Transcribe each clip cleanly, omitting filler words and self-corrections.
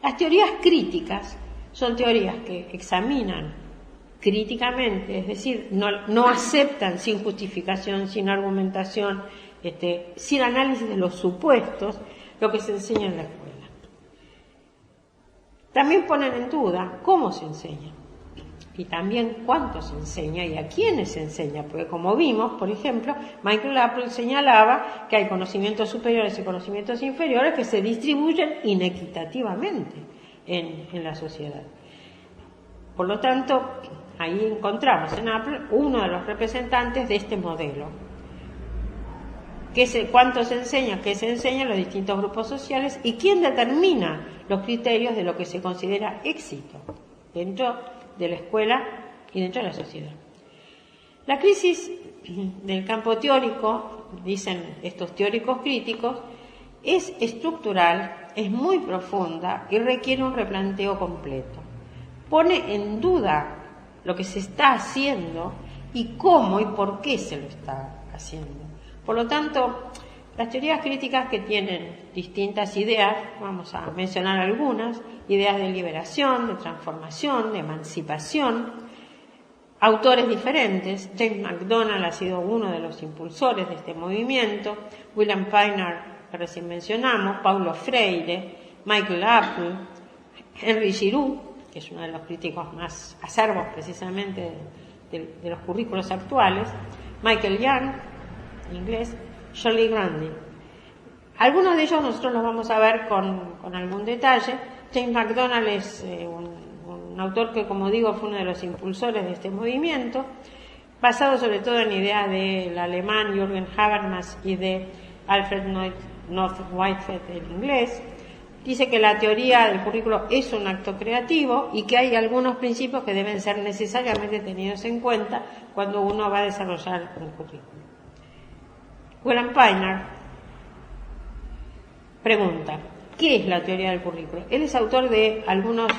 Las teorías críticas son teorías que examinan críticamente, es decir, no aceptan sin justificación, sin argumentación, sin análisis de los supuestos, lo que se enseña en la escuela. También ponen en duda cómo se enseña y también cuánto se enseña y a quiénes se enseña, porque como vimos, por ejemplo, Michael Apple señalaba que hay conocimientos superiores y conocimientos inferiores que se distribuyen inequitativamente en la sociedad. Por lo tanto, ahí encontramos en Apple uno de los representantes de este modelo. ¿Cuánto se enseña? ¿Qué se enseña en los distintos grupos sociales? ¿Y quién determina los criterios de lo que se considera éxito dentro de la escuela y dentro de la sociedad? La crisis del campo teórico, dicen estos teóricos críticos, es estructural, es muy profunda y requiere un replanteo completo. Pone en duda lo que se está haciendo y cómo y por qué se lo está haciendo. Por lo tanto, las teorías críticas que tienen distintas ideas, vamos a mencionar algunas, ideas de liberación, de transformación, de emancipación, autores diferentes. James MacDonald ha sido uno de los impulsores de este movimiento, William Faulkner, que recién mencionamos, Paulo Freire, Michael Apple, Henry Giroux, que es uno de los críticos más acerbos precisamente de los currículos actuales, Michael Young, inglés, Shirley Grundy. Algunos de ellos nosotros los vamos a ver con algún detalle. James MacDonald es un autor que, como digo, fue uno de los impulsores de este movimiento, basado sobre todo en ideas del alemán Jürgen Habermas y de Alfred North Whitehead, el inglés. Dice que la teoría del currículo es un acto creativo y que hay algunos principios que deben ser necesariamente tenidos en cuenta cuando uno va a desarrollar un currículo. William Faulkner pregunta, ¿qué es la teoría del currículo? Él es autor de algunos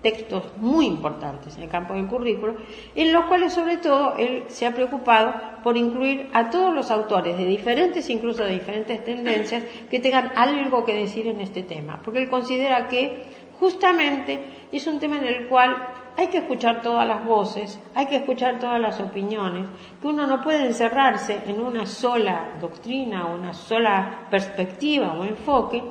textos muy importantes en el campo del currículo, en los cuales sobre todo él se ha preocupado por incluir a todos los autores de diferentes, incluso de diferentes tendencias, que tengan algo que decir en este tema, porque él considera que justamente es un tema en el cual hay que escuchar todas las voces, hay que escuchar todas las opiniones, que uno no puede encerrarse en una sola doctrina o una sola perspectiva o enfoque,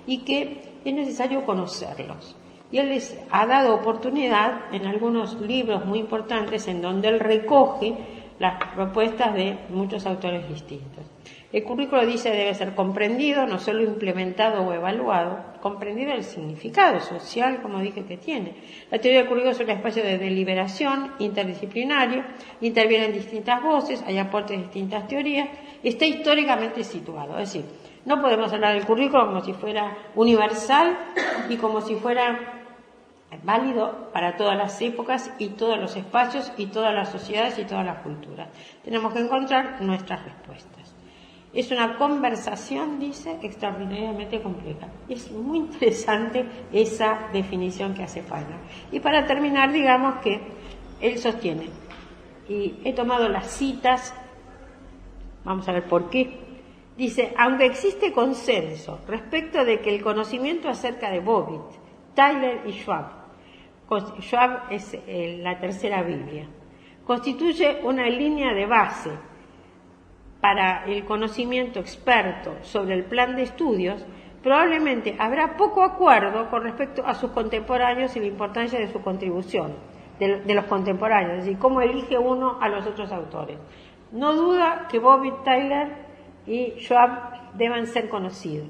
y que es necesario conocerlos. Y él les ha dado oportunidad en algunos libros muy importantes en donde él recoge las propuestas de muchos autores distintos. El currículo, dice, debe ser comprendido, no solo implementado o evaluado, comprendido el significado social, como dije, que tiene. La teoría del currículo es un espacio de deliberación interdisciplinario, intervienen distintas voces, hay aportes de distintas teorías, está históricamente situado. Es decir, no podemos hablar del currículo como si fuera universal y como si fuera válido para todas las épocas y todos los espacios y todas las sociedades y todas las culturas. Tenemos que encontrar nuestras respuestas. Es una conversación, dice, extraordinariamente compleja. Es muy interesante esa definición que hace Faulkner. Y para terminar, digamos que él sostiene, y he tomado las citas, vamos a ver por qué. Dice, aunque existe consenso respecto de que el conocimiento acerca de Bobbitt, Tyler y Schwab es la tercera Biblia, constituye una línea de base para el conocimiento experto sobre el plan de estudios, probablemente habrá poco acuerdo con respecto a sus contemporáneos y la importancia de su contribución, de los contemporáneos, es decir, cómo elige uno a los otros autores. No duda que Bobbitt, Tyler y Schwab deban ser conocidos.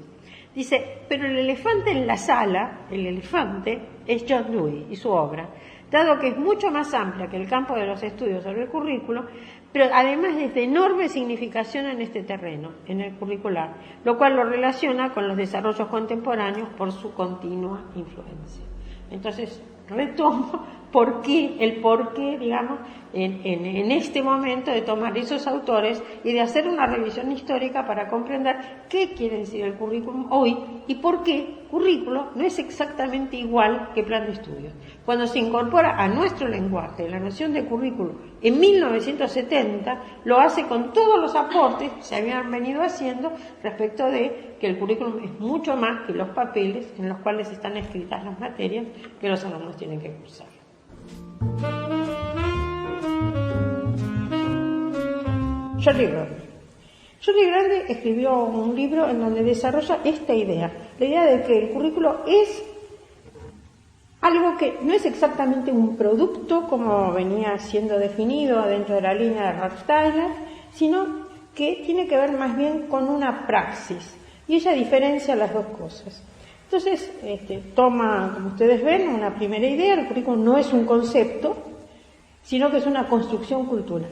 Dice, pero el elefante en la sala, el elefante, es John Dewey y su obra, dado que es mucho más amplia que el campo de los estudios sobre el currículo, pero además es de enorme significación en este terreno, en el curricular, lo cual lo relaciona con los desarrollos contemporáneos por su continua influencia. Entonces, retomo por qué, digamos, en este momento de tomar esos autores y de hacer una revisión histórica para comprender qué quiere decir el currículum hoy y por qué currículo no es exactamente igual que plan de estudios. Cuando se incorpora a nuestro lenguaje la noción de currículum en 1970, lo hace con todos los aportes que se habían venido haciendo respecto de que el currículum es mucho más que los papeles en los cuales están escritas las materias que los alumnos tienen que cursar. Jordi Grande escribió un libro en donde desarrolla esta idea, la idea de que el currículo es algo que no es exactamente un producto como venía siendo definido dentro de la línea de Rochdale, sino que tiene que ver más bien con una praxis, y ella diferencia las dos cosas. Entonces, toma, como ustedes ven, una primera idea: el currículum no es un concepto, sino que es una construcción cultural.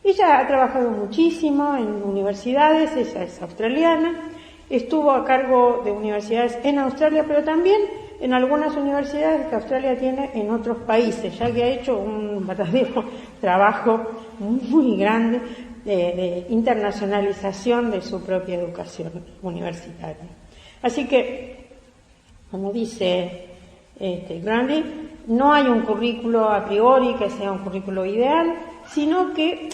Ella ha trabajado muchísimo en universidades, ella es australiana, estuvo a cargo de universidades en Australia, pero también en algunas universidades que Australia tiene en otros países, ya que ha hecho un verdadero trabajo muy grande de internacionalización de su propia educación universitaria. Así que, como dice Grandi, no hay un currículo a priori que sea un currículo ideal, sino que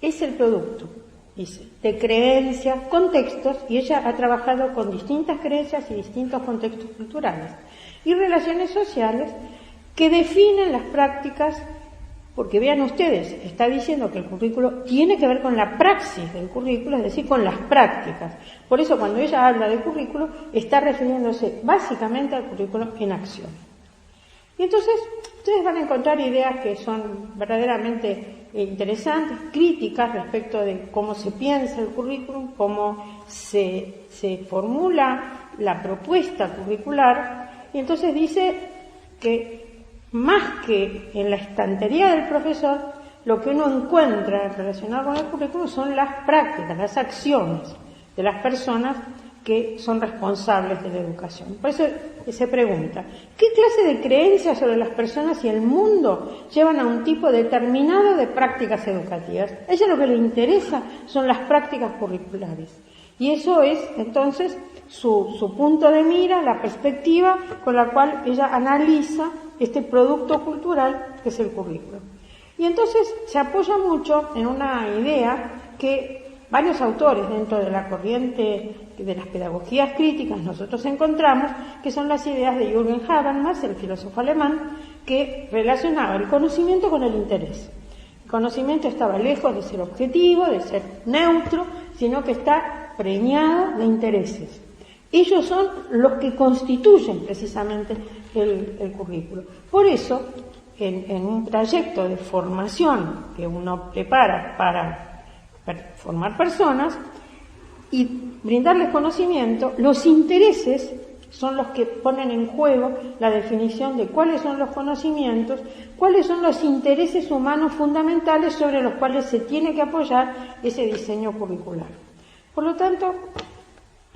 es el producto, dice, de creencias, contextos, y ella ha trabajado con distintas creencias y distintos contextos culturales y relaciones sociales que definen las prácticas, porque vean ustedes, está diciendo que el currículo tiene que ver con la praxis del currículo, es decir, con las prácticas. Por eso cuando ella habla de currículo está refiriéndose básicamente al currículo en acción. Y entonces ustedes van a encontrar ideas que son verdaderamente interesantes, críticas respecto de cómo se piensa el currículum, cómo se formula la propuesta curricular, y entonces dice que más que en la estantería del profesor, lo que uno encuentra relacionado con el currículum son las prácticas, las acciones de las personas que son responsables de la educación. Por eso se pregunta, ¿qué clase de creencias sobre las personas y el mundo llevan a un tipo determinado de prácticas educativas? A ella lo que le interesa son las prácticas curriculares. Y eso es, entonces, su punto de mira, la perspectiva con la cual ella analiza este producto cultural que es el currículo. Y entonces se apoya mucho en una idea que varios autores dentro de la corriente de las pedagogías críticas nosotros encontramos, que son las ideas de Jürgen Habermas, el filósofo alemán, que relacionaba el conocimiento con el interés. El conocimiento estaba lejos de ser objetivo, de ser neutro, sino que está preñado de intereses. Ellos son los que constituyen precisamente el currículo. Por eso, en un trayecto de formación que uno prepara para formar personas y brindarles conocimiento, los intereses son los que ponen en juego la definición de cuáles son los conocimientos, cuáles son los intereses humanos fundamentales sobre los cuales se tiene que apoyar ese diseño curricular. Por lo tanto,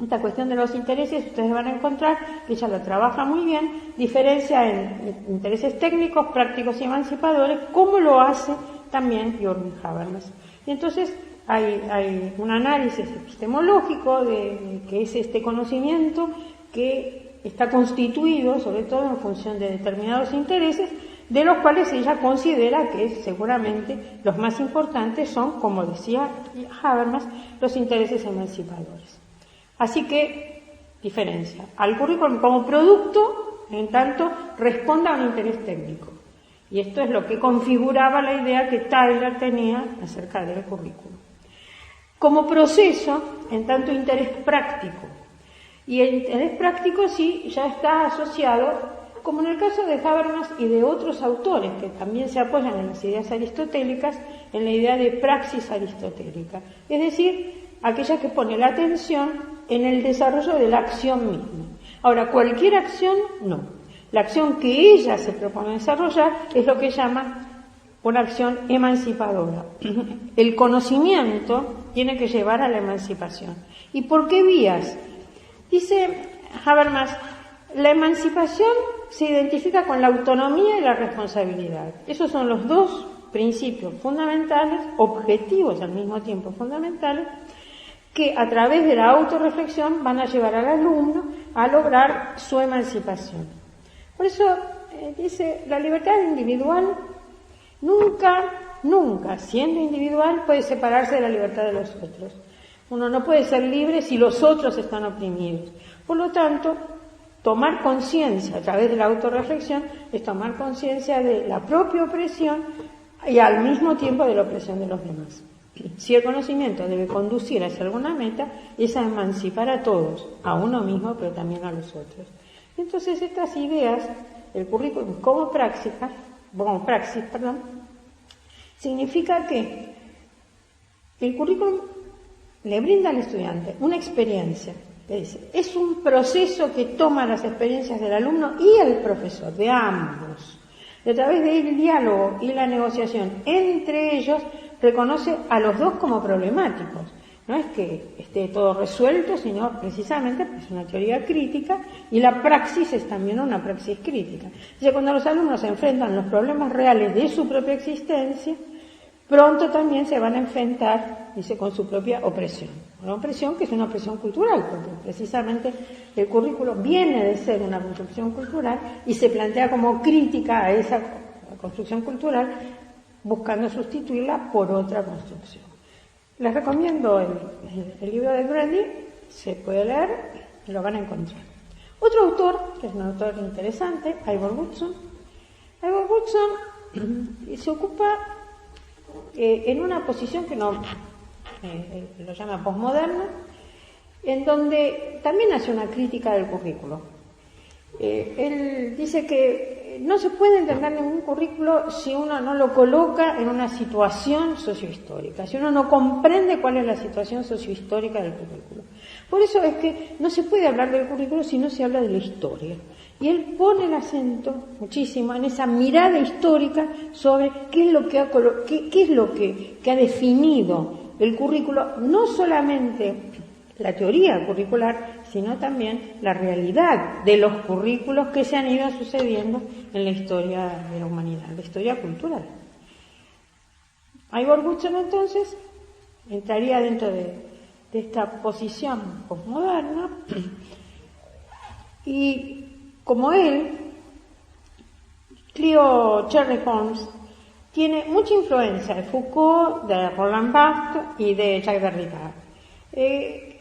esta cuestión de los intereses, ustedes van a encontrar que ella lo trabaja muy bien, diferencia en intereses técnicos, prácticos y emancipadores, como lo hace también Jürgen Habermas. Y entonces hay un análisis epistemológico de que es este conocimiento que está constituido sobre todo en función de determinados intereses, de los cuales ella considera que seguramente los más importantes son, como decía Habermas, los intereses emancipadores. Así que diferencia al currículum como producto, en tanto responda a un interés técnico. Y esto es lo que configuraba la idea que Tyler tenía acerca del currículum. Como proceso, en tanto interés práctico. Y el interés práctico sí ya está asociado, como en el caso de Habermas y de otros autores que también se apoyan en las ideas aristotélicas, en la idea de praxis aristotélica. Es decir, aquella que pone la atención en el desarrollo de la acción misma. Ahora, cualquier acción, no. La acción que ella se propone desarrollar es lo que llama una acción emancipadora. El conocimiento tiene que llevar a la emancipación. ¿Y por qué vías? Dice Habermas, la emancipación se identifica con la autonomía y la responsabilidad. Esos son los dos principios fundamentales, objetivos al mismo tiempo fundamentales, que a través de la autorreflexión van a llevar al alumno a lograr su emancipación. Por eso dice, la libertad individual nunca, siendo individual, puede separarse de la libertad de los otros. Uno no puede ser libre si los otros están oprimidos. Por lo tanto, tomar conciencia a través de la autorreflexión es tomar conciencia de la propia opresión y al mismo tiempo de la opresión de los demás. Si el conocimiento debe conducir hacia alguna meta, es a emancipar a todos, a uno mismo, pero también a los otros. Entonces, estas ideas, el currículum como praxis, significa que el currículum le brinda al estudiante una experiencia. Es un proceso que toma las experiencias del alumno y el profesor, de ambos. Y a través del diálogo y la negociación entre ellos, reconoce a los dos como problemáticos. No es que esté todo resuelto, sino precisamente es una teoría crítica y la praxis es también una praxis crítica. O sea, cuando los alumnos se enfrentan los problemas reales de su propia existencia, pronto también se van a enfrentar, dice, con su propia opresión. Una opresión que es una opresión cultural, porque precisamente el currículo viene de ser una construcción cultural y se plantea como crítica a esa construcción cultural, buscando sustituirla por otra construcción. Les recomiendo el libro de Grundy, se puede leer, lo van a encontrar. Otro autor, que es un autor interesante, Ivor Woodson. Ivor Woodson se ocupa en una posición que lo llama posmoderna, en donde también hace una crítica del currículo. Él dice que no se puede entender ningún currículo si uno no lo coloca en una situación sociohistórica, si uno no comprende cuál es la situación sociohistórica del currículo. Por eso es que no se puede hablar del currículo si no se habla de la historia. Y él pone el acento muchísimo en esa mirada histórica sobre qué es lo que ha definido el currículo, no solamente la teoría curricular, sino también la realidad de los currículos que se han ido sucediendo en la historia de la humanidad, la historia cultural. Ivor Woodson, entonces, entraría dentro de esta posición posmoderna y, como él, Clio Sherlock Holmes tiene mucha influencia de Foucault, de Roland Barthes y de Jacques Derrida.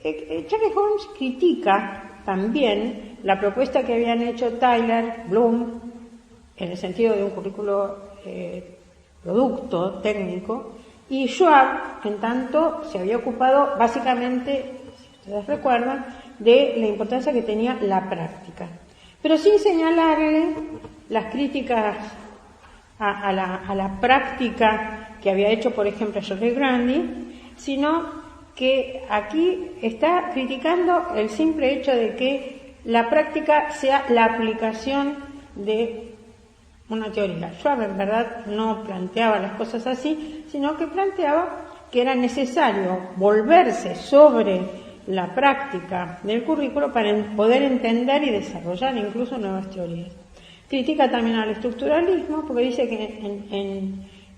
Sherlock Holmes critica también la propuesta que habían hecho Tyler, Bloom, en el sentido de un currículo producto, técnico, y Schwab, en tanto se había ocupado básicamente, si ustedes recuerdan, de la importancia que tenía la práctica. Pero sin señalarle las críticas a la práctica que había hecho, por ejemplo, George Grundy, sino que aquí está criticando el simple hecho de que la práctica sea la aplicación de una teoría. Schwab, en verdad, no planteaba las cosas así, sino que planteaba que era necesario volverse sobre la práctica del currículo para poder entender y desarrollar incluso nuevas teorías. Critica también al estructuralismo, porque dice que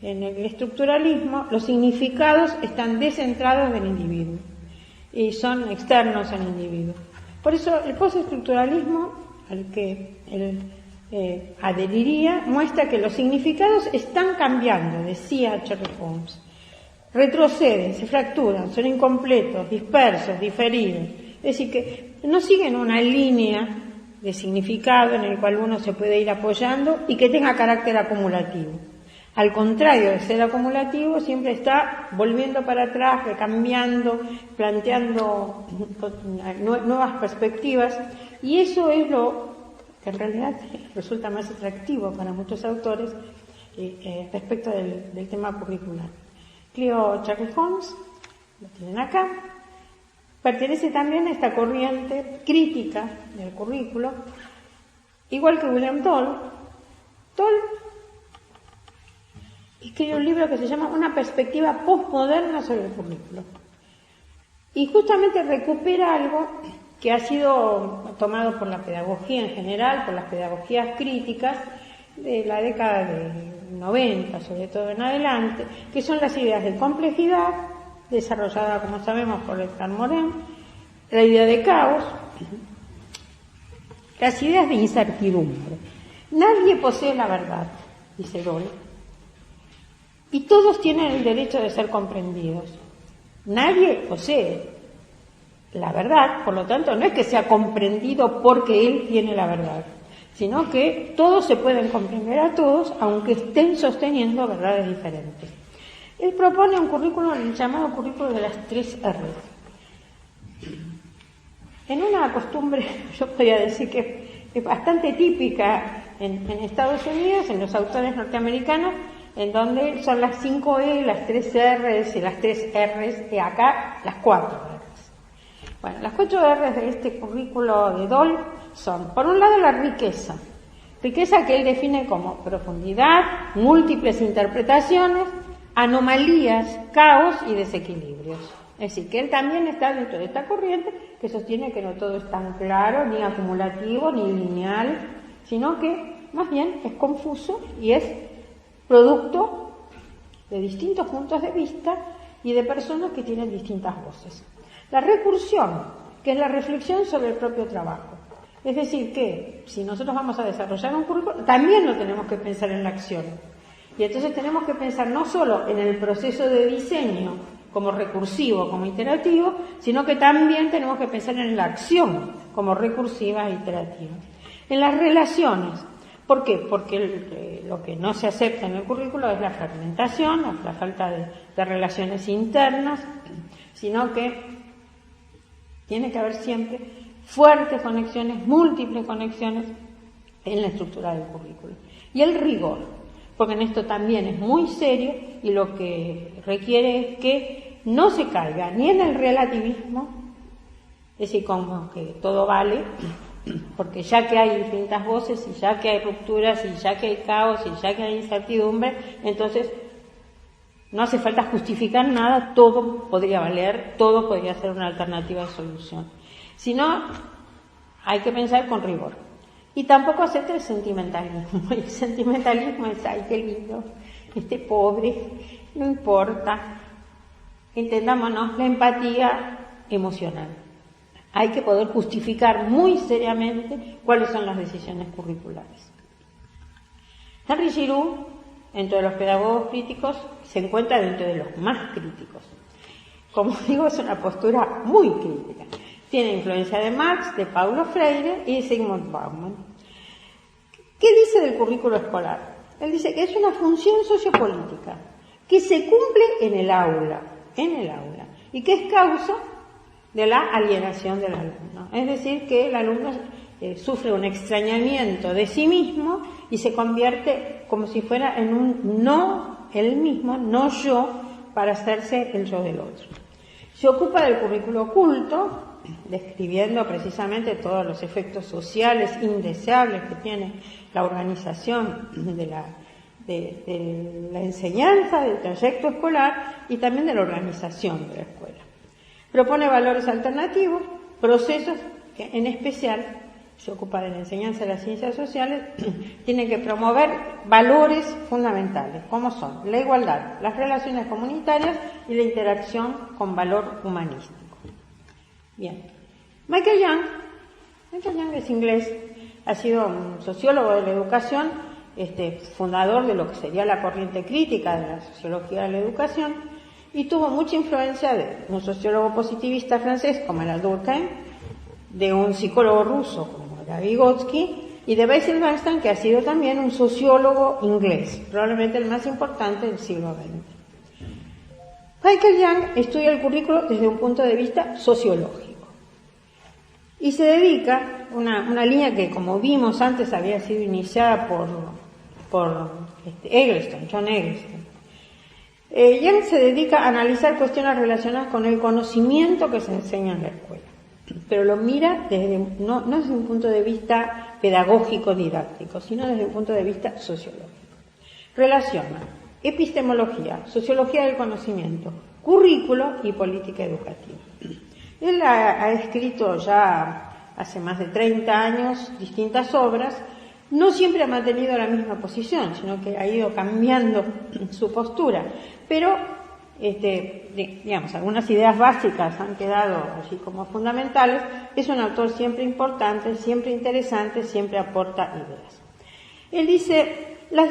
en el estructuralismo los significados están descentrados del individuo y son externos al individuo. Por eso el postestructuralismo, al que él adheriría, muestra que los significados están cambiando, decía Sherlock Holmes. Retroceden, se fracturan, son incompletos, dispersos, diferidos. Es decir, que no siguen una línea de significado en el cual uno se puede ir apoyando y que tenga carácter acumulativo. Al contrario de ser acumulativo, siempre está volviendo para atrás, recambiando, planteando nuevas perspectivas, y eso es lo que en realidad resulta más atractivo para muchos autores respecto del tema curricular. Clio Sherlock Holmes, lo tienen acá, pertenece también a esta corriente crítica del currículo, igual que William Toll. Toll escribió un libro que se llama Una perspectiva postmoderna sobre el currículo. Y justamente recupera algo que ha sido tomado por la pedagogía en general, por las pedagogías críticas de la década del 90, sobre todo en adelante, que son las ideas de complejidad, desarrollada, como sabemos, por Edgar Morin, la idea de caos, las ideas de incertidumbre. Nadie posee la verdad, dice Dole, y todos tienen el derecho de ser comprendidos. Nadie posee la verdad, por lo tanto, no es que sea comprendido porque él tiene la verdad, sino que todos se pueden comprender a todos, aunque estén sosteniendo verdades diferentes. Él propone un currículo, el llamado currículo de las 3 R. En una costumbre, yo podría decir que es bastante típica en Estados Unidos, en los autores norteamericanos, en donde son las 5 E, las 3 Rs y las 3 Rs, y acá las 4 Rs. Bueno, las 4 Rs de este currículo de Dole son, por un lado, la riqueza que él define como profundidad, múltiples interpretaciones, anomalías, caos y desequilibrios. Es decir, que él también está dentro de esta corriente que sostiene que no todo es tan claro, ni acumulativo, ni lineal, sino que más bien es confuso y es producto de distintos puntos de vista y de personas que tienen distintas voces. La recursión, que es la reflexión sobre el propio trabajo. Es decir, que si nosotros vamos a desarrollar un currículo, también lo tenemos que pensar en la acción. Y entonces tenemos que pensar no solo en el proceso de diseño como recursivo, como iterativo, sino que también tenemos que pensar en la acción como recursiva e iterativa. En las relaciones. ¿Por qué? Porque lo que no se acepta en el currículo es la fragmentación, la falta de relaciones internas, sino que tiene que haber siempre fuertes conexiones, múltiples conexiones en la estructura del currículo. Y el rigor, porque en esto también es muy serio y lo que requiere es que no se caiga ni en el relativismo, es decir, como que todo vale, porque ya que hay distintas voces y ya que hay rupturas y ya que hay caos y ya que hay incertidumbre, entonces no hace falta justificar nada, todo podría valer, todo podría ser una alternativa de solución. Sino hay que pensar con rigor. Y tampoco acepta el sentimentalismo. El sentimentalismo es, ay, qué lindo, este pobre, no importa. Entendámonos, la empatía emocional. Hay que poder justificar muy seriamente cuáles son las decisiones curriculares. Henry Giroux, entre los pedagogos críticos, se encuentra dentro de los más críticos. Como digo, es una postura muy crítica. Tiene influencia de Marx, de Paulo Freire y de Zygmunt Bauman. ¿Qué dice del currículo escolar? Él dice que es una función sociopolítica que se cumple en el aula, y que es causa de la alienación del alumno. Es decir, que el alumno sufre un extrañamiento de sí mismo y se convierte como si fuera en un no él mismo, no yo, para hacerse el yo del otro. Se ocupa del currículo oculto, describiendo precisamente todos los efectos sociales indeseables que tiene la organización de la enseñanza, del trayecto escolar y también de la organización de la escuela. Propone valores alternativos, procesos que en especial se ocupa de la enseñanza de las ciencias sociales, tienen que promover valores fundamentales, como son la igualdad, las relaciones comunitarias y la interacción con valor humanístico. Bien, Michael Young es inglés, ha sido un sociólogo de la educación, fundador de lo que sería la corriente crítica de la sociología de la educación, y tuvo mucha influencia de un sociólogo positivista francés como era Durkheim, de un psicólogo ruso como era Vygotsky, y de Basil Bernstein, que ha sido también un sociólogo inglés, probablemente el más importante del siglo XX. Michael Young estudia el currículo desde un punto de vista sociológico y se dedica a una línea que, como vimos antes, había sido iniciada por John Eggleston. Young se dedica a analizar cuestiones relacionadas con el conocimiento que se enseña en la escuela, pero lo mira no desde un punto de vista pedagógico didáctico, sino desde un punto de vista sociológico. Relaciona epistemología, sociología del conocimiento, currículo y política educativa. Él ha escrito ya hace más de 30 años distintas obras. No siempre ha mantenido la misma posición, sino que ha ido cambiando su postura. Pero, digamos, algunas ideas básicas han quedado así como fundamentales. Es un autor siempre importante, siempre interesante, siempre aporta ideas. Él dice, las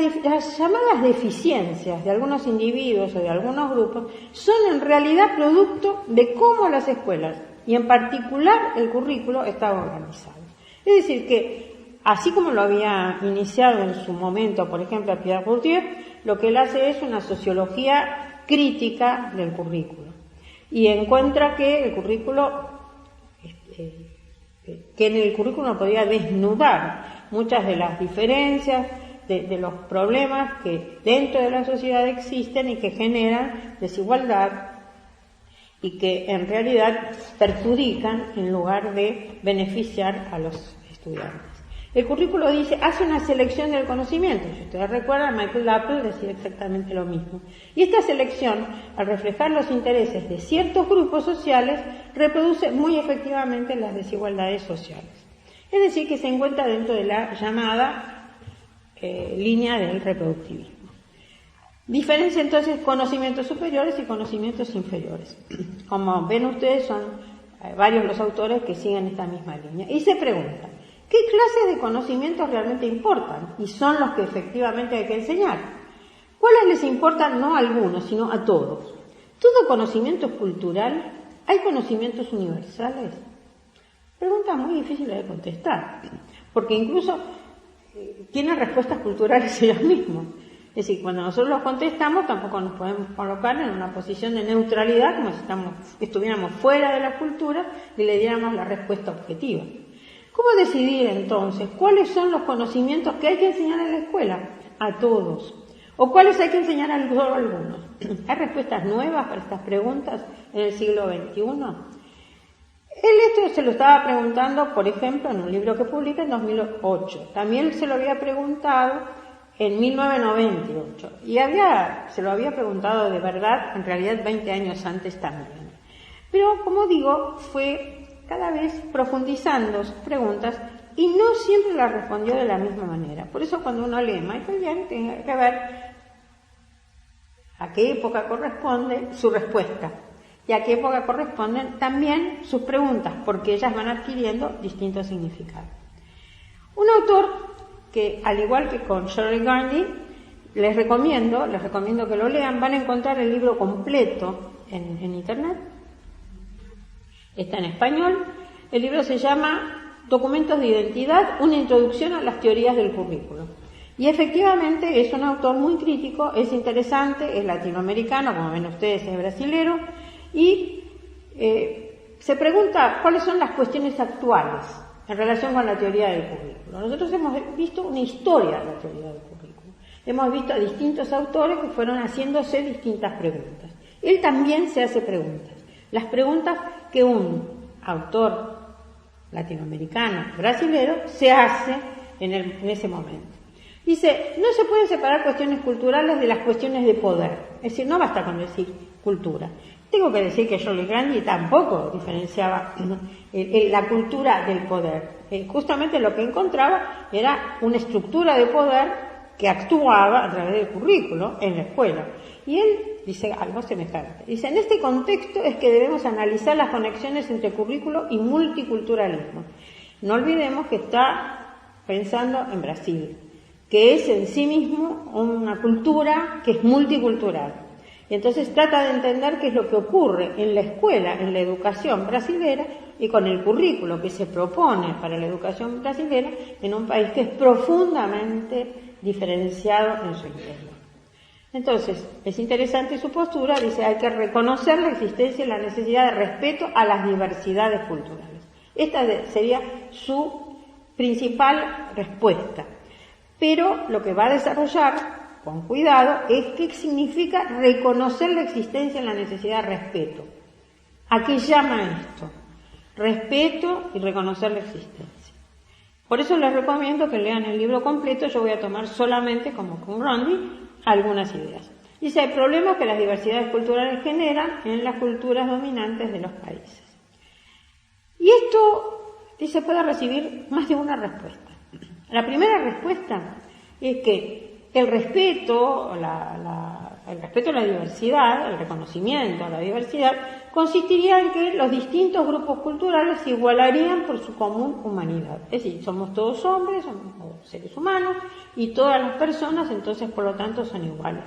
llamadas deficiencias de algunos individuos o de algunos grupos son en realidad producto de cómo las escuelas, y en particular el currículo, está organizado. Es decir, que así como lo había iniciado en su momento, por ejemplo, Pierre Bourdieu, lo que él hace es una sociología crítica del currículo. Y encuentra que el currículo, que en el currículo podía desnudar muchas de las diferencias, de los problemas que dentro de la sociedad existen y que generan desigualdad y que en realidad perjudican en lugar de beneficiar a los estudiantes. El currículo dice, hace una selección del conocimiento. Si ustedes recuerdan, Michael Apple decía exactamente lo mismo. Y esta selección, al reflejar los intereses de ciertos grupos sociales, reproduce muy efectivamente las desigualdades sociales. Es decir, que se encuentra dentro de la llamada línea del reproductivismo. Diferencia entonces conocimientos superiores y conocimientos inferiores. Como ven ustedes, son varios los autores que siguen esta misma línea. Y se preguntan, ¿qué clases de conocimientos realmente importan? Y son los que efectivamente hay que enseñar. ¿Cuáles les importan no a algunos, sino a todos? ¿Todo conocimiento es cultural? ¿Hay conocimientos universales? Preguntas muy difíciles de contestar, porque incluso tienen respuestas culturales ellos mismos. Es decir, cuando nosotros los contestamos, tampoco nos podemos colocar en una posición de neutralidad, como si estuviéramos fuera de la cultura y le diéramos la respuesta objetiva. ¿Cómo decidir entonces cuáles son los conocimientos que hay que enseñar en la escuela? A todos. ¿O cuáles hay que enseñar a algunos? ¿Hay respuestas nuevas para estas preguntas en el siglo XXI? Él esto se lo estaba preguntando, por ejemplo, en un libro que publica en 2008. También se lo había preguntado en 1998. Y se lo había preguntado de verdad, en realidad 20 años antes también. Pero, como digo, fue cada vez profundizando sus preguntas y no siempre las respondió de la misma manera. Por eso cuando uno lee Michael Young tiene que ver a qué época corresponde su respuesta. Y a qué época corresponden también sus preguntas, porque ellas van adquiriendo distintos significados. Un autor que, al igual que con Shirley Gardner, les recomiendo que lo lean. Van a encontrar el libro completo en Internet. Está en español. El libro se llama Documentos de Identidad, una introducción a las teorías del currículo. Y efectivamente es un autor muy crítico, es interesante, es latinoamericano, como ven ustedes, es brasilero, y se pregunta cuáles son las cuestiones actuales en relación con la teoría del currículo. Nosotros hemos visto una historia de la teoría del currículo. Hemos visto a distintos autores que fueron haciéndose distintas preguntas. Él también se hace preguntas. Las preguntas que un autor latinoamericano, brasilero, se hace en ese momento. Dice, no se pueden separar cuestiones culturales de las cuestiones de poder. Es decir, no basta con decir cultura. Tengo que decir que Shirley Gardner tampoco diferenciaba la cultura del poder. Justamente lo que encontraba era una estructura de poder que actuaba a través del currículo en la escuela. Y él dice algo semejante. Dice, en este contexto es que debemos analizar las conexiones entre currículo y multiculturalismo. No olvidemos que está pensando en Brasil, que es en sí mismo una cultura que es multicultural. Y entonces trata de entender qué es lo que ocurre en la escuela, en la educación brasilera, y con el currículo que se propone para la educación brasilera en un país que es profundamente diferenciado en su interior. Entonces, es interesante su postura, dice, hay que reconocer la existencia y la necesidad de respeto a las diversidades culturales. Esta sería su principal respuesta. Pero lo que va a desarrollar con cuidado es qué significa reconocer la existencia y la necesidad de respeto. ¿A qué llama esto? Respeto y reconocer la existencia. Por eso les recomiendo que lean el libro completo. Yo voy a tomar solamente, como con Gandhi, algunas ideas. Dice, hay problemas que las diversidades culturales generan en las culturas dominantes de los países. Y esto se puede recibir más de una respuesta. La primera respuesta es que el respeto, el respeto a la diversidad, el reconocimiento a la diversidad, consistiría en que los distintos grupos culturales se igualarían por su común humanidad. Es decir, somos todos hombres, somos seres humanos, y todas las personas, entonces, por lo tanto, son iguales.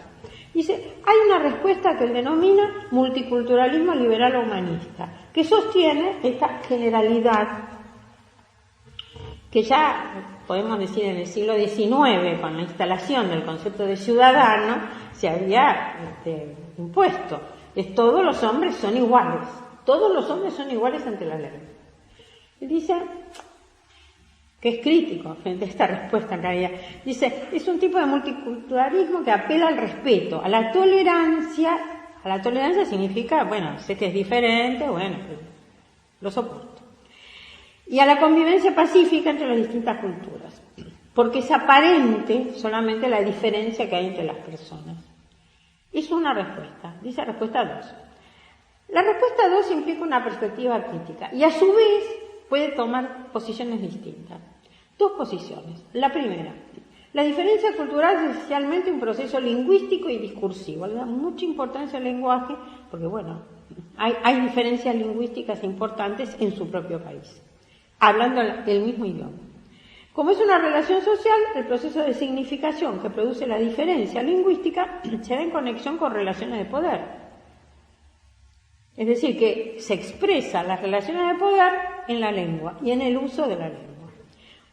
Dice, hay una respuesta que él denomina multiculturalismo liberal o humanista, que sostiene esta generalidad que ya podemos decir en el siglo XIX, con la instalación del concepto de ciudadano, se había impuesto. Todos los hombres son iguales, todos los hombres son iguales ante la ley. Y dice que es crítico frente a esta respuesta en realidad. Dice, es un tipo de multiculturalismo que apela al respeto, a la tolerancia. A la tolerancia significa, bueno, sé que es diferente, bueno, lo soporto. Y a la convivencia pacífica entre las distintas culturas, porque es aparente solamente la diferencia que hay entre las personas. Es una respuesta, dice respuesta 2. La respuesta 2 implica una perspectiva crítica y a su vez puede tomar posiciones distintas. Dos posiciones. La primera, la diferencia cultural es esencialmente un proceso lingüístico y discursivo. Le da mucha importancia al lenguaje porque, bueno, hay diferencias lingüísticas importantes en su propio país, hablando el mismo idioma. Como es una relación social, el proceso de significación que produce la diferencia lingüística se da en conexión con relaciones de poder. Es decir, que se expresan las relaciones de poder en la lengua y en el uso de la lengua.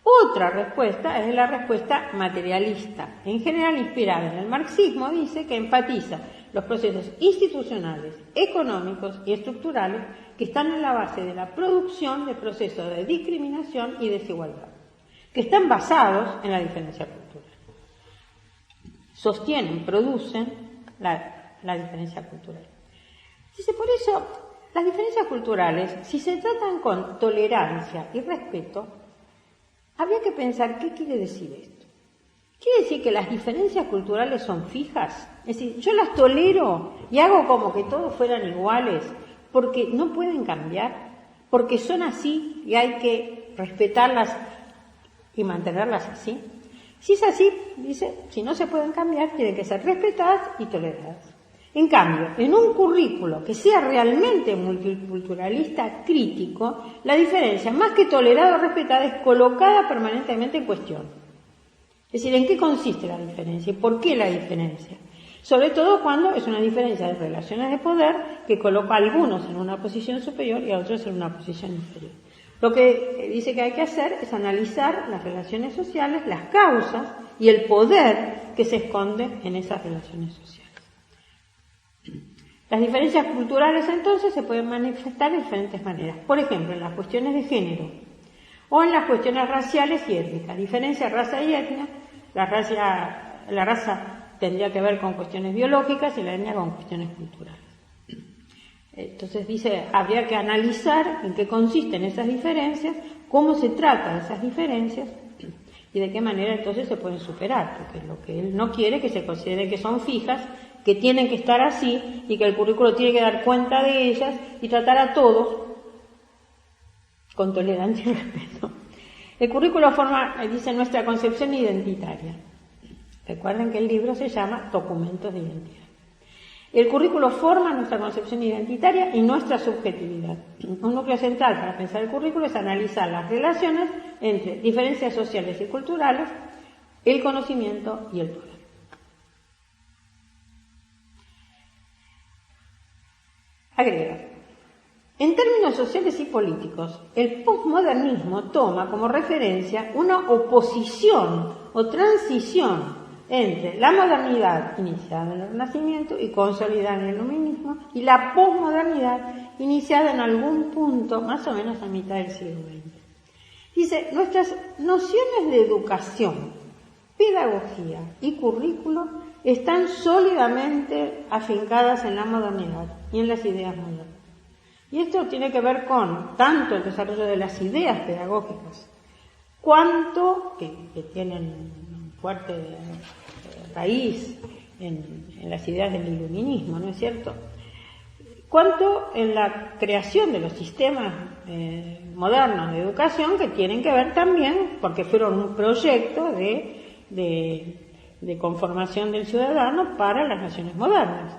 Otra respuesta es la respuesta materialista, en general inspirada en el marxismo, dice que enfatiza los procesos institucionales, económicos y estructurales que están en la base de la producción de procesos de discriminación y desigualdad, que están basados en la diferencia cultural. Sostienen, producen la diferencia cultural. Dice, por eso, las diferencias culturales, si se tratan con tolerancia y respeto, habría que pensar qué quiere decir esto. ¿Quiere decir que las diferencias culturales son fijas? Es decir, yo las tolero y hago como que todos fueran iguales porque no pueden cambiar, porque son así y hay que respetarlas y mantenerlas así. Si es así, dice, si no se pueden cambiar, tienen que ser respetadas y toleradas. En cambio, en un currículo que sea realmente multiculturalista crítico, la diferencia, más que tolerada o respetada, es colocada permanentemente en cuestión. Es decir, ¿en qué consiste la diferencia y por qué la diferencia? Sobre todo cuando es una diferencia de relaciones de poder que coloca a algunos en una posición superior y a otros en una posición inferior. Lo que dice que hay que hacer es analizar las relaciones sociales, las causas y el poder que se esconde en esas relaciones sociales. Las diferencias culturales entonces se pueden manifestar de diferentes maneras. Por ejemplo, en las cuestiones de género o en las cuestiones raciales y étnicas. Diferencia raza y etnia, la raza tendría que ver con cuestiones biológicas y la etnia con cuestiones culturales. Entonces dice, habría que analizar en qué consisten esas diferencias, cómo se trata de esas diferencias y de qué manera entonces se pueden superar, porque lo que él no quiere es que se considere que son fijas, que tienen que estar así y que el currículo tiene que dar cuenta de ellas y tratar a todos con tolerancia y respeto. El currículo forma, dice, nuestra concepción identitaria. Recuerden que el libro se llama Documentos de Identidad. El currículo forma nuestra concepción identitaria y nuestra subjetividad. Un núcleo central para pensar el currículo es analizar las relaciones entre diferencias sociales y culturales, el conocimiento y el poder. Agrega, en términos sociales y políticos, el posmodernismo toma como referencia una oposición o transición entre la modernidad iniciada en el Renacimiento y consolidada en el Iluminismo y la posmodernidad iniciada en algún punto más o menos a mitad del siglo XX. Dice, nuestras nociones de educación, pedagogía y currículo están sólidamente afincadas en la modernidad y en las ideas modernas. Y esto tiene que ver con tanto el desarrollo de las ideas pedagógicas, cuanto que tienen fuerte raíz en las ideas del iluminismo, ¿no es cierto? cuanto en la creación de los sistemas modernos de educación, que tienen que ver también, porque fueron un proyecto de conformación del ciudadano para las naciones modernas.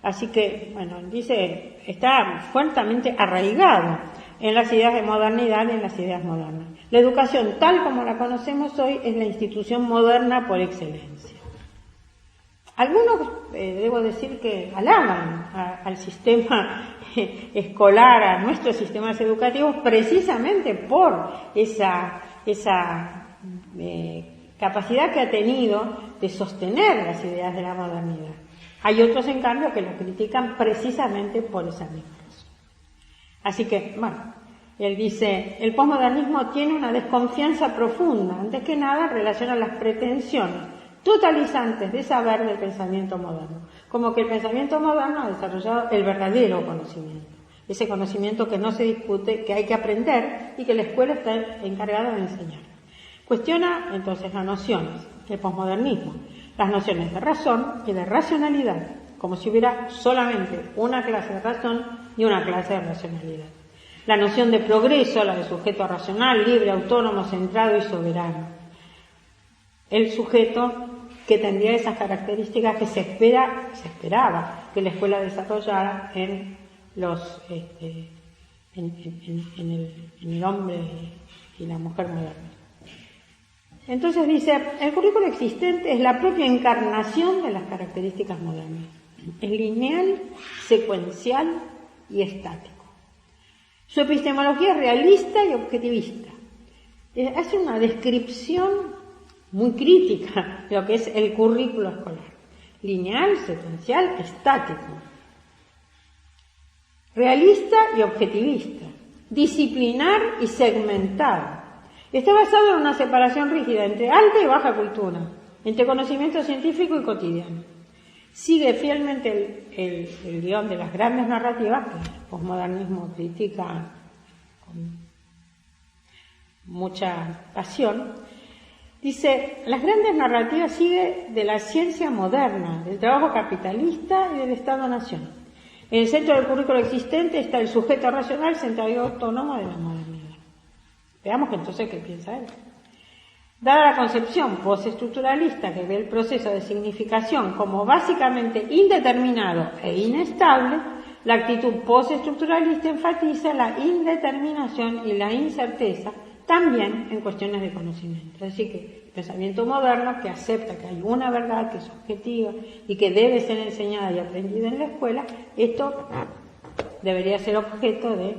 Así que, bueno, dice, está fuertemente arraigado en las ideas de modernidad y en las ideas modernas. La educación, tal como la conocemos hoy, es la institución moderna por excelencia. Algunos, debo decir, que alaban al sistema escolar, a nuestros sistemas educativos, precisamente por esa capacidad que ha tenido de sostener las ideas de la modernidad. Hay otros, en cambio, que lo critican precisamente por esa misma razón. Así que, bueno, él dice, el posmodernismo tiene una desconfianza profunda, antes que nada en relación a las pretensiones totalizantes de saber del pensamiento moderno, como que el pensamiento moderno ha desarrollado el verdadero conocimiento, ese conocimiento que no se discute, que hay que aprender y que la escuela está encargada de enseñar. Cuestiona entonces las nociones del posmodernismo, las nociones de razón y de racionalidad, como si hubiera solamente una clase de razón y una clase de racionalidad. La noción de progreso, la de sujeto racional, libre, autónomo, centrado y soberano. El sujeto que tendría esas características que se esperaba que la escuela desarrollara en el hombre y la mujer moderna. Entonces dice, el currículo existente es la propia encarnación de las características modernas. Es lineal, secuencial y estático. Su epistemología es realista y objetivista. Hace una descripción muy crítica de lo que es el currículo escolar. Lineal, secuencial, estático. Realista y objetivista. Disciplinar y segmentado. Está basado en una separación rígida entre alta y baja cultura, entre conocimiento científico y cotidiano. Sigue fielmente el guión de las grandes narrativas que el posmodernismo critica con mucha pasión. Dice, las grandes narrativas sigue de la ciencia moderna, del trabajo capitalista y del Estado-nación. En el centro del currículo existente está el sujeto racional, centrado y autónomo de la modernidad. Veamos entonces qué piensa él. Dada la concepción postestructuralista que ve el proceso de significación como básicamente indeterminado e inestable, la actitud postestructuralista enfatiza la indeterminación y la incerteza también en cuestiones de conocimiento. Es decir, que el pensamiento moderno, que acepta que hay una verdad que es objetiva y que debe ser enseñada y aprendida en la escuela, esto debería ser objeto de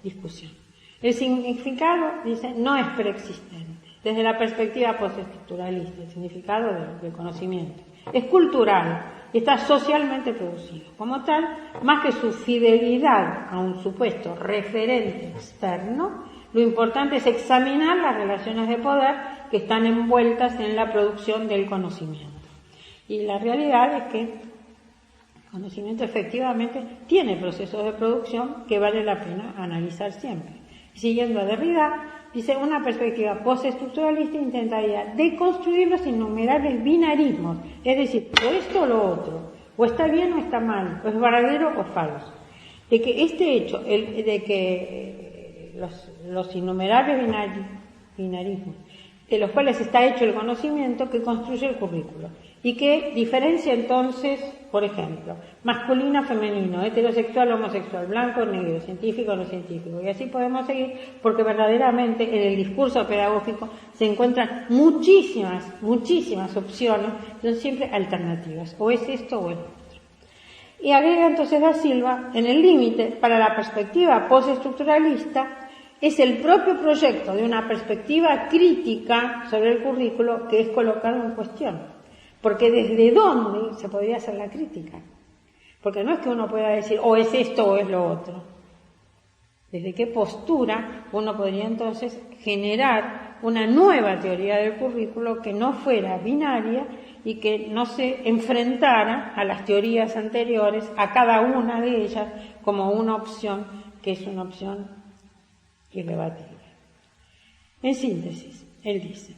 discusión. El significado, dice, no es preexistente. Desde la perspectiva postestructuralista, el significado del conocimiento es cultural y está socialmente producido. Como tal, más que su fidelidad a un supuesto referente externo, lo importante es examinar las relaciones de poder que están envueltas en la producción del conocimiento. Y la realidad es que el conocimiento efectivamente tiene procesos de producción que vale la pena analizar siempre. Siguiendo a Derrida, dice, una perspectiva postestructuralista intentaría deconstruir los innumerables binarismos, es decir, o esto o lo otro, o está bien o está mal, o es verdadero o falso. De que este hecho, de que los innumerables binarismos, de los cuales está hecho el conocimiento, que construye el currículo, y que diferencia entonces, por ejemplo, masculino, femenino, heterosexual, homosexual, blanco, negro, científico, no científico, y así podemos seguir, porque verdaderamente en el discurso pedagógico se encuentran muchísimas opciones, son siempre alternativas, o es esto o es otro. Y agrega entonces Da Silva, en el límite, para la perspectiva postestructuralista, es el propio proyecto de una perspectiva crítica sobre el currículo que es colocado en cuestión. Porque ¿desde dónde se podría hacer la crítica? Porque no es que uno pueda decir, o es esto o es lo otro. ¿Desde qué postura uno podría entonces generar una nueva teoría del currículo que no fuera binaria y que no se enfrentara a las teorías anteriores, a cada una de ellas, como una opción que es una opción irrebatible? En síntesis, él dice,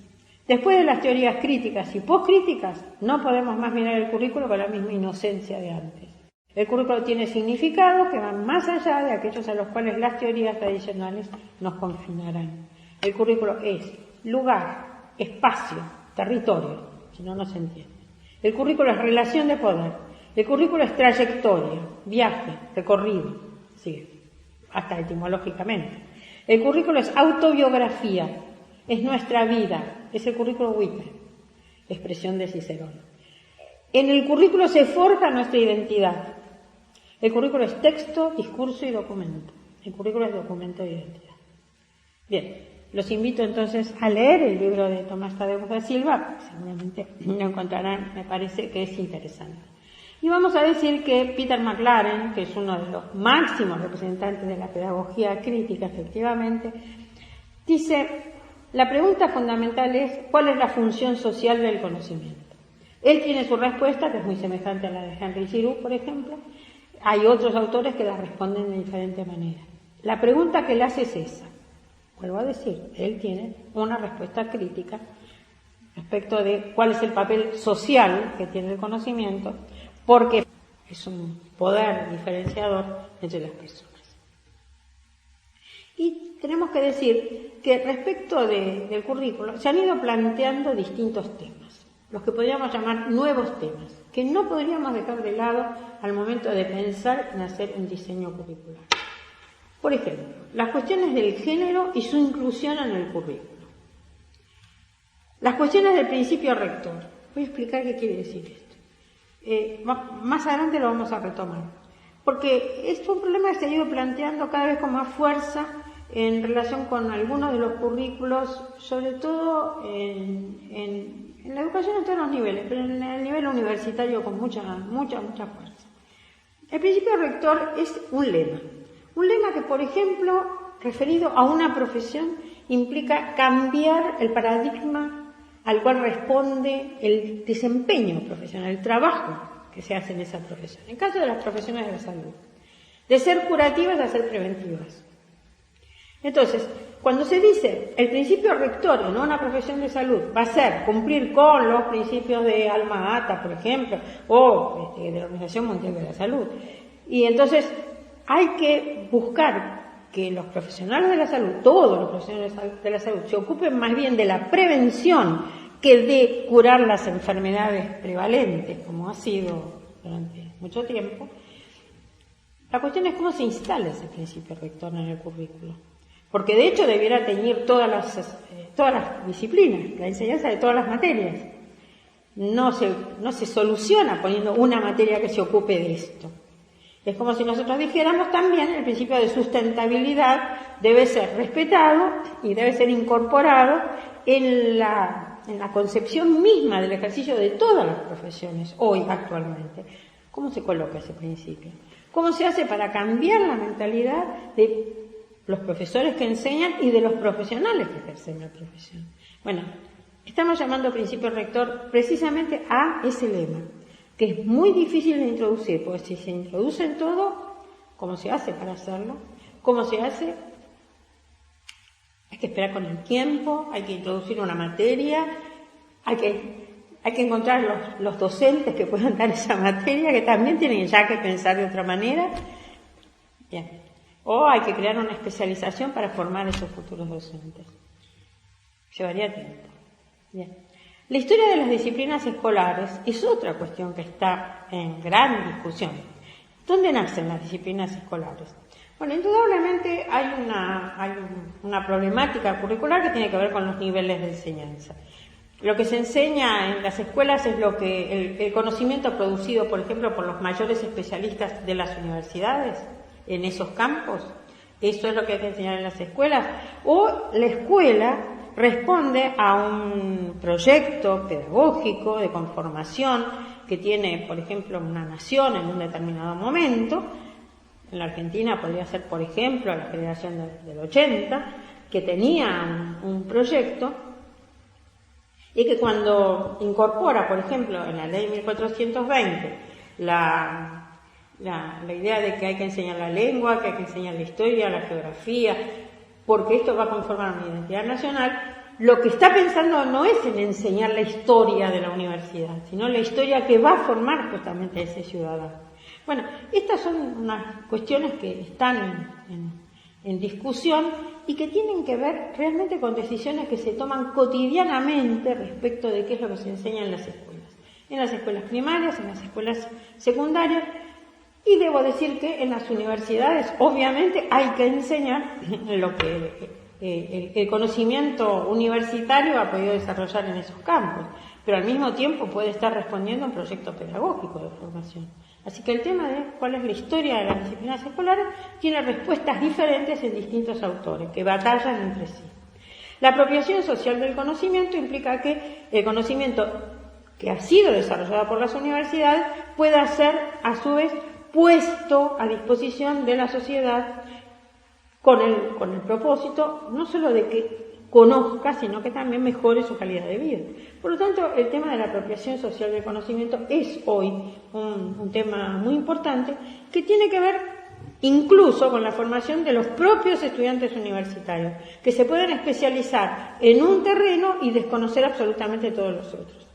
después de las teorías críticas y poscríticas, no podemos más mirar el currículo con la misma inocencia de antes. El currículo tiene significados que van más allá de aquellos a los cuales las teorías tradicionales nos confinarán. El currículo es lugar, espacio, territorio, si no, no se entiende. El currículo es relación de poder. El currículo es trayectoria, viaje, recorrido, sigue, hasta etimológicamente. El currículo es autobiografía, es nuestra vida, es el currículo vitae, expresión de Cicerón. En el currículo se forja nuestra identidad. El currículo es texto, discurso y documento. El currículo es documento de identidad. Bien, los invito entonces a leer el libro de Tomás Tadeu da Silva, seguramente lo encontrarán, me parece que es interesante. Y vamos a decir que Peter McLaren, que es uno de los máximos representantes de la pedagogía crítica, efectivamente, dice, la pregunta fundamental es, ¿cuál es la función social del conocimiento? Él tiene su respuesta, que es muy semejante a la de Henry Giroux, por ejemplo. Hay otros autores que la responden de diferente manera. La pregunta que le hace es esa. Vuelvo a decir, él tiene una respuesta crítica respecto de cuál es el papel social que tiene el conocimiento, porque es un poder diferenciador entre las personas. Y tenemos que decir que respecto del currículo se han ido planteando distintos temas, los que podríamos llamar nuevos temas, que no podríamos dejar de lado al momento de pensar en hacer un diseño curricular. Por ejemplo, las cuestiones del género y su inclusión en el currículo. Las cuestiones del principio rector. Voy a explicar qué quiere decir esto. Más adelante lo vamos a retomar. Porque es un problema que se ha ido planteando cada vez con más fuerza en relación con algunos de los currículos, sobre todo en la educación en todos los niveles, pero en el nivel universitario con mucha fuerza. El principio rector es un lema que, por ejemplo, referido a una profesión, implica cambiar el paradigma al cual responde el desempeño profesional, el trabajo que se hace en esa profesión. En caso de las profesiones de la salud, de ser curativas a ser preventivas. Entonces, cuando se dice el principio rector en una profesión de salud va a ser cumplir con los principios de Alma Ata, por ejemplo, o de la Organización Mundial de la Salud, y entonces hay que buscar que los profesionales de la salud, todos los profesionales de la salud, se ocupen más bien de la prevención que de curar las enfermedades prevalentes, como ha sido durante mucho tiempo. La cuestión es cómo se instala ese principio rector en el currículo. Porque de hecho debiera teñir todas las disciplinas, la enseñanza de todas las materias. No se soluciona poniendo una materia que se ocupe de esto. Es como si nosotros dijéramos también el principio de sustentabilidad debe ser respetado y debe ser incorporado en la concepción misma del ejercicio de todas las profesiones hoy, actualmente. ¿Cómo se coloca ese principio? ¿Cómo se hace para cambiar la mentalidad de los profesores que enseñan y de los profesionales que ejercen la profesión? Bueno, estamos llamando principio rector precisamente a ese lema, que es muy difícil de introducir, porque si se introduce en todo, ¿cómo se hace para hacerlo? ¿Cómo se hace? Hay que esperar con el tiempo, hay que introducir una materia, hay que encontrar los docentes que puedan dar esa materia, que también tienen ya que pensar de otra manera. Bien. O hay que crear una especialización para formar esos futuros docentes. Llevaría tiempo. Bien. La historia de las disciplinas escolares es otra cuestión que está en gran discusión. ¿Dónde nacen las disciplinas escolares? Bueno, indudablemente hay una problemática curricular que tiene que ver con los niveles de enseñanza. Lo que se enseña en las escuelas es lo que el conocimiento producido, por ejemplo, por los mayores especialistas de las universidades en esos campos. Eso es lo que hay que enseñar en las escuelas. O la escuela responde a un proyecto pedagógico de conformación que tiene, por ejemplo, una nación en un determinado momento. En la Argentina podría ser, por ejemplo, la generación del 80, que tenía un proyecto y que cuando incorpora, por ejemplo, en la ley 1420, la idea de que hay que enseñar la lengua, que hay que enseñar la historia, la geografía, porque esto va a conformar una identidad nacional, lo que está pensando no es en enseñar la historia de la universidad, sino la historia que va a formar justamente a ese ciudadano. Bueno, estas son unas cuestiones que están en discusión y que tienen que ver realmente con decisiones que se toman cotidianamente respecto de qué es lo que se enseña en las escuelas primarias, en las escuelas secundarias, y debo decir que en las universidades obviamente hay que enseñar lo que el conocimiento universitario ha podido desarrollar en esos campos, pero al mismo tiempo puede estar respondiendo a un proyecto pedagógico de formación. Así que el tema de cuál es la historia de las disciplinas escolares tiene respuestas diferentes en distintos autores, que batallan entre sí. La apropiación social del conocimiento implica que el conocimiento que ha sido desarrollado por las universidades pueda ser, a su vez, puesto a disposición de la sociedad con el propósito no solo de que conozca, sino que también mejore su calidad de vida. Por lo tanto, el tema de la apropiación social del conocimiento es hoy un tema muy importante que tiene que ver incluso con la formación de los propios estudiantes universitarios, que se pueden especializar en un terreno y desconocer absolutamente todos los otros.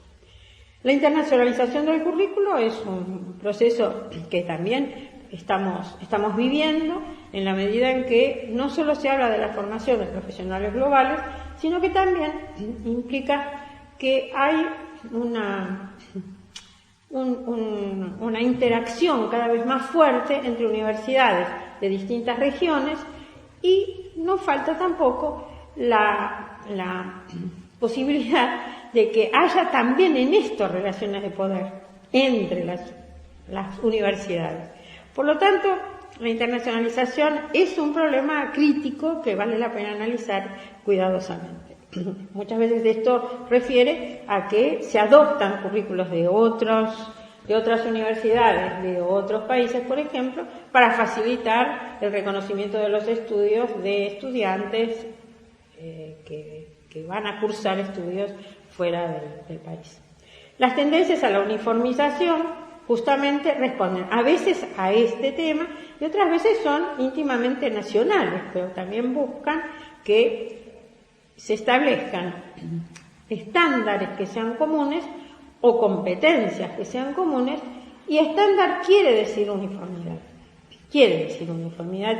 La internacionalización del currículo es un proceso que también estamos viviendo en la medida en que no solo se habla de la formación de profesionales globales, sino que también implica que hay una interacción cada vez más fuerte entre universidades de distintas regiones y no falta tampoco la posibilidad de que haya también en esto relaciones de poder entre las universidades. Por lo tanto, la internacionalización es un problema crítico que vale la pena analizar cuidadosamente. Muchas veces esto refiere a que se adoptan currículos de otras universidades, de otros países, por ejemplo, para facilitar el reconocimiento de los estudios de estudiantes que van a cursar estudios fuera del país. Las tendencias a la uniformización justamente responden a veces a este tema y otras veces son íntimamente nacionales, pero también buscan que se establezcan estándares que sean comunes o competencias que sean comunes, y estándar quiere decir uniformidad.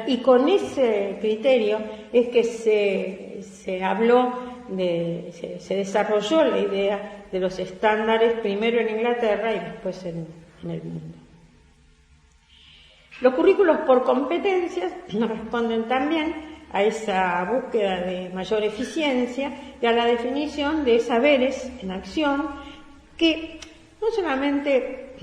Y con ese criterio es que se desarrolló la idea de los estándares primero en Inglaterra y después en el mundo. Los currículos por competencias responden también a esa búsqueda de mayor eficiencia y a la definición de saberes en acción que no solamente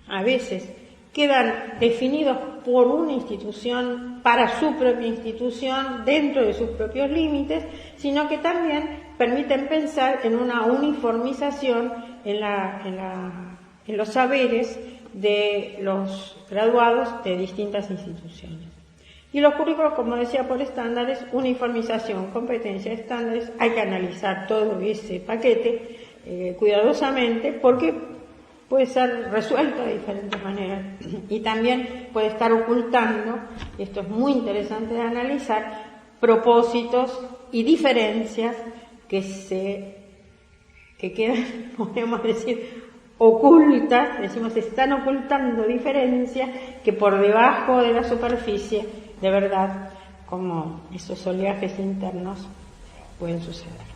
a veces quedan definidos por una institución, para su propia institución, dentro de sus propios límites, sino que también permiten pensar en una uniformización en los saberes de los graduados de distintas instituciones. Y los currículos, como decía, por estándares, uniformización, competencia, estándares, hay que analizar todo ese paquete cuidadosamente porque puede ser resuelto de diferentes maneras y también puede estar ocultando, y esto es muy interesante de analizar, propósitos y diferencias que quedan, podemos decir, ocultas, están ocultando diferencias que por debajo de la superficie, de verdad, como esos oleajes internos, pueden suceder.